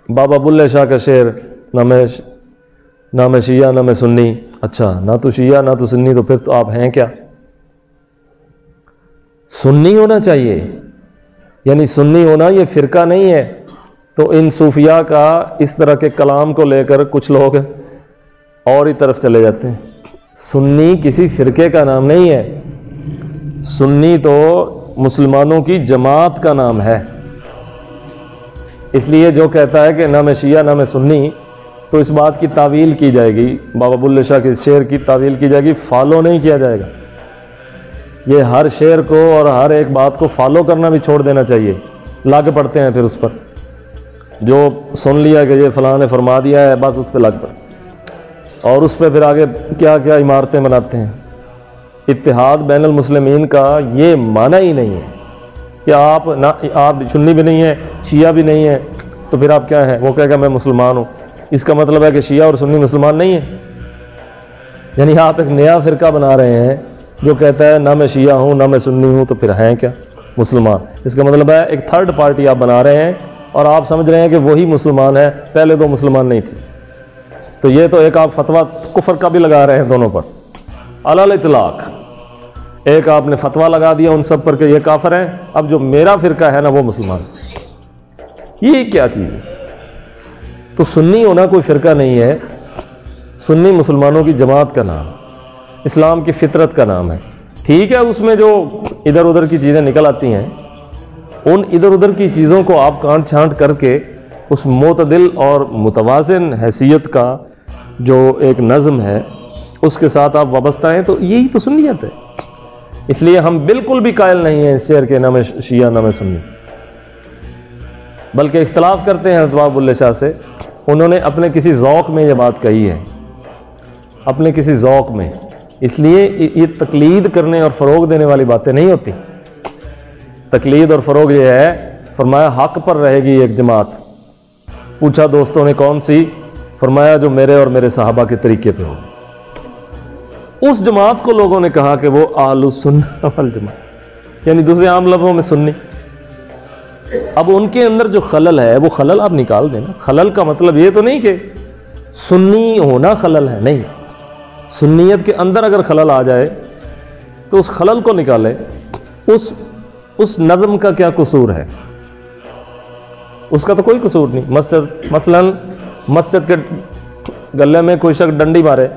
بابا بلے شاہ کا شعر، نہ میں شیعہ نہ میں سنی. اچھا، نہ تو شیعہ نہ تو سنی، تو پھر تو آپ ہیں کیا؟ سنی ہونا چاہیے، یعنی سنی ہونا یہ فرقہ نہیں ہے. تو ان صوفیاء کا اس طرح کے کلام کو لے کر کچھ لوگ اور ہی طرف چلے جاتے ہیں. سنی کسی فرقے کا نام نہیں ہے، سنی تو مسلمانوں کی جماعت کا نام ہے. اس لیے جو کہتا ہے کہ نہ میں شیعہ نہ میں سنی، تو اس بات کی تعویل کی جائے گی، بابا بلے شاہ کے شعر کی تعویل کی جائے گی، فالو نہیں کیا جائے گا. یہ ہر شعر کو اور ہر ایک بات کو فالو کرنا بھی چھوڑ دینا چاہیے. لگ پڑتے ہیں پھر اس پر، جو سن لیا کہ یہ فلاں نے فرما دیا ہے، بس اس پہ لگ پڑ، اور اس پہ پھر آگے کیا کیا عمارتیں بناتے ہیں. اتحاد بین المسلمین کا یہ معنی ہی نہیں ہے کہ آپ سنی بھی نہیں ہیں شیعہ بھی نہیں ہیں، تو پھر آپ کیا ہیں؟ وہ کہے گا میں مسلمان ہوں. اس کا مطلب ہے کہ شیعہ اور سنی مسلمان نہیں ہیں. یعنی آپ ایک نیا فرقہ بنا رہے ہیں جو کہتا ہے نہ میں شیعہ ہوں نہ میں سنی ہوں، تو پھر ہیں کیا؟ مسلمان. اس کا مطلب ہے ایک تھرڈ پارٹی آپ بنا رہے ہیں، اور آپ سمجھ رہے ہیں کہ وہی مسلمان ہے، پہلے تو مسلمان نہیں تھے. تو یہ تو ایک آپ فتویٰ کفر کا بھی لگا رہے ہیں دونوں پر علی الاطلاق. ایک آپ نے فتویٰ لگا دیا ان سب پر کہ یہ کافر ہیں، اب جو میرا فرقہ ہے نا وہ مسلمان. یہ کیا چیز ہے؟ تو سنی ہونا کوئی فرقہ نہیں ہے، سنی مسلمانوں کی جماعت کا نام، اسلام کی فطرت کا نام ہے. ٹھیک ہے، اس میں جو ادھر ادھر کی چیزیں نکل آتی ہیں، ان ادھر ادھر کی چیزوں کو آپ کانٹ چھانٹ کر کے اس معتدل اور متوازن حیثیت کا جو ایک نظم ہے اس کے ساتھ آپ وابستہ ہیں، تو یہی تو سنیت ہے. اس لیے ہم بالکل بھی قائل نہیں ہیں اس شعر کے نہ میں شیعہ نہ میں سنی، بلکہ اختلاف کرتے ہیں بابا بلے شاہ سے. انہوں نے اپنے کسی ذوق میں یہ بات کہی ہے، اپنے کسی ذوق میں. اس لیے یہ تقلید کرنے اور فروغ دینے والی باتیں نہیں ہوتی. تقلید اور فروغ یہ ہے، فرمایا حق پر رہے گی ایک جماعت. پوچھا دوستوں نے کون سی؟ فرمایا جو میرے اور میرے صحابہ کے طریقے پہ ہو. اس جماعت کو لوگوں نے کہا کہ وہ اہل السنہ والجماعت، یعنی دوسرے عام لفظوں میں سنی. اب ان کے اندر جو خلل ہے وہ خلل آپ نکال دیں نا. خلل کا مطلب یہ تو نہیں کہ سنی ہونا خلل ہے، نہیں. سنیت کے اندر اگر خلل آ جائے تو اس خلل کو نکالے. اس نظم کا کیا قصور ہے؟ اس کا تو کوئی قصور نہیں. مثلا مسجد کے گلے میں کوئی شخص ڈنڈی مارے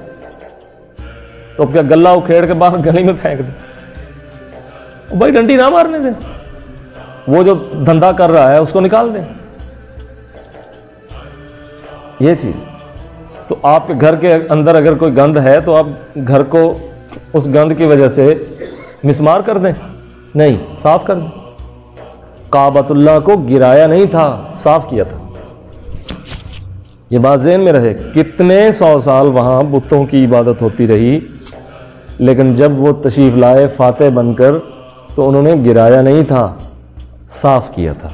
تو کیا گلہ اکھیڑ کے باہر گلی میں پھینک دے؟ بھائی ڈنڈی نہ مارنے دیں، وہ جو دھندا کر رہا ہے اس کو نکال دیں. یہ چیز تو آپ کے گھر کے اندر اگر کوئی گند ہے تو آپ گھر کو اس گند کی وجہ سے مسمار کر دیں؟ نہیں، صاف کر دیں. کعبۃ اللہ کو گرایا نہیں تھا، صاف کیا تھا. یہ بات ذہن میں رہے. کتنے 100 سال وہاں بتوں کی عبادت ہوتی رہی، لیکن جب وہ تشریف لائے فاتح بن کر تو انہوں نے گرایا نہیں تھا، صاف کیا تھا.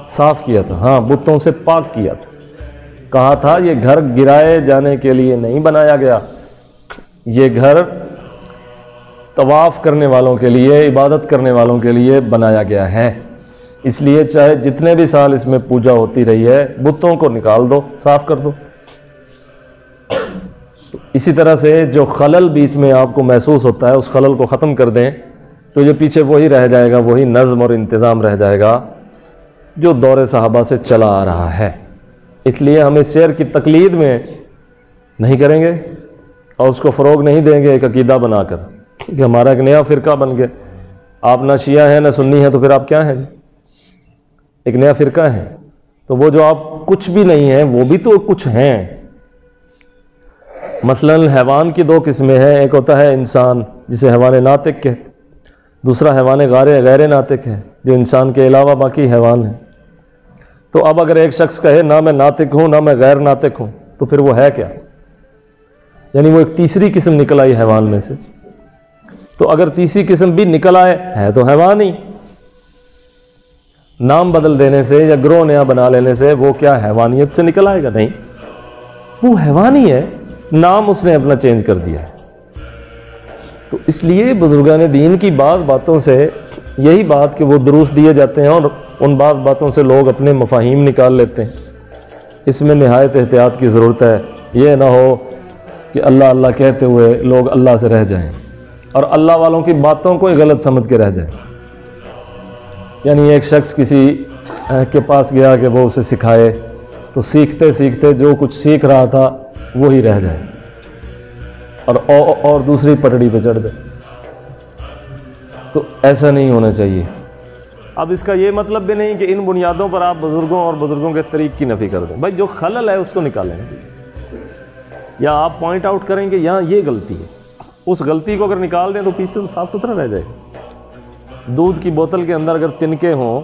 صاف کیا تھا، ہاں، بتوں سے پاک کیا تھا. کہا تھا یہ گھر گرائے جانے کے لیے نہیں بنایا گیا، یہ گھر طواف کرنے والوں کے لیے، عبادت کرنے والوں کے لیے بنایا گیا ہے. اس لیے چاہے جتنے بھی سال اس میں پوجا ہوتی رہی ہے، بتوں کو نکال دو، صاف کر دو. تو اسی طرح سے جو خلل بیچ میں آپ کو محسوس ہوتا ہے اس خلل کو ختم کر دیں تو یہ پیچھے وہی رہ جائے گا، وہی نظم اور انتظام رہ جائے گا جو دور صحابہ سے چلا آ رہا ہے. اس لیے ہم اس شعر کی تقلید میں نہیں کریں گے اور اس کو فروغ نہیں دیں گے ایک عقیدہ بنا کر کہ ہمارا ایک نیا فرقہ بن گیا. آپ نہ شیعہ ہیں نہ سنی ہیں، تو پھر آپ کیا ہیں؟ ایک نیا فرقہ ہے. تو وہ جو آپ کچھ بھی نہیں ہیں وہ بھی تو کچھ ہیں. مثلا حیوان کی 2 قسمیں ہیں، ایک ہوتا ہے انسان جسے حیوان ناطق کہتے، دوسرا حیوان غیر ناطق ہے جو انسان کے علاوہ باقی حیوان ہیں. تو اب اگر ایک شخص کہے نہ میں ناطق ہوں نہ میں غیر ناطق ہوں، تو پھر وہ ہے کیا؟ یعنی وہ ایک تیسری قسم نکل آئی حیوان میں سے. تو اگر تیسری قسم بھی نکل آئے ہے تو حیوان ہی. نام بدل دینے سے یا گروہ نیا بنا لینے سے وہ کیا حیوانیت سے نکل آئے گا؟ نہیں، وہ حیوان ہی ہے، نام اس نے اپنا چینج کر دیا ہے. تو اس لیے بزرگان دین کی بعض باتوں سے یہی بات کہ وہ دروس دیے جاتے ہیں اور ان بعض باتوں سے لوگ اپنے مفاہیم نکال لیتے ہیں. اس میں نہایت احتیاط کی ضرورت ہے. یہ نہ ہو کہ اللہ اللہ کہتے ہوئے لوگ اللہ سے رہ جائیں اور اللہ والوں کی باتوں کو غلط سمجھ کے رہ جائیں. یعنی ایک شخص کسی کے پاس گیا کہ وہ اسے سکھائے، تو سیکھتے سیکھتے جو کچھ سیکھ رہا تھا وہی رہ جائے اور دوسری پٹڑی پہ چڑھ جائے. تو ایسا نہیں ہونا چاہیے. اب اس کا یہ مطلب بھی نہیں کہ ان بنیادوں پر آپ بزرگوں اور بزرگوں کے طریق کی نفی کر دیں. بھائی جو خلل ہے اس کو نکالیں، یا آپ پوائنٹ آؤٹ کریں کہ یہاں یہ غلطی ہے، اس غلطی کو اگر نکال دیں تو پیچھے تو صاف ستھرا رہ جائے گا. دودھ کی بوتل کے اندر اگر تنکے ہوں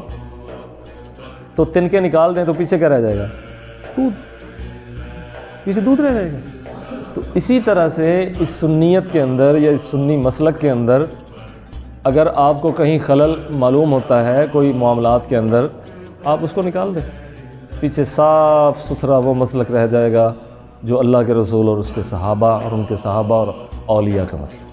تو تنکے نکال دیں تو پیچھے کیا رہ جائے گا؟ دودھ. پیچھے دودھ رہ جائے گا. تو اسی طرح سے اس سنیت کے اندر یا اس سنی مسلک کے اندر اگر آپ کو کہیں خلل معلوم ہوتا ہے کوئی معاملات کے اندر، آپ اس کو نکال دیں، پیچھے صاف ستھرا وہ مسلک رہ جائے گا جو اللہ کے رسول اور اس کے صحابہ اور ان کے صحابہ اور اولیاء کا مسلک.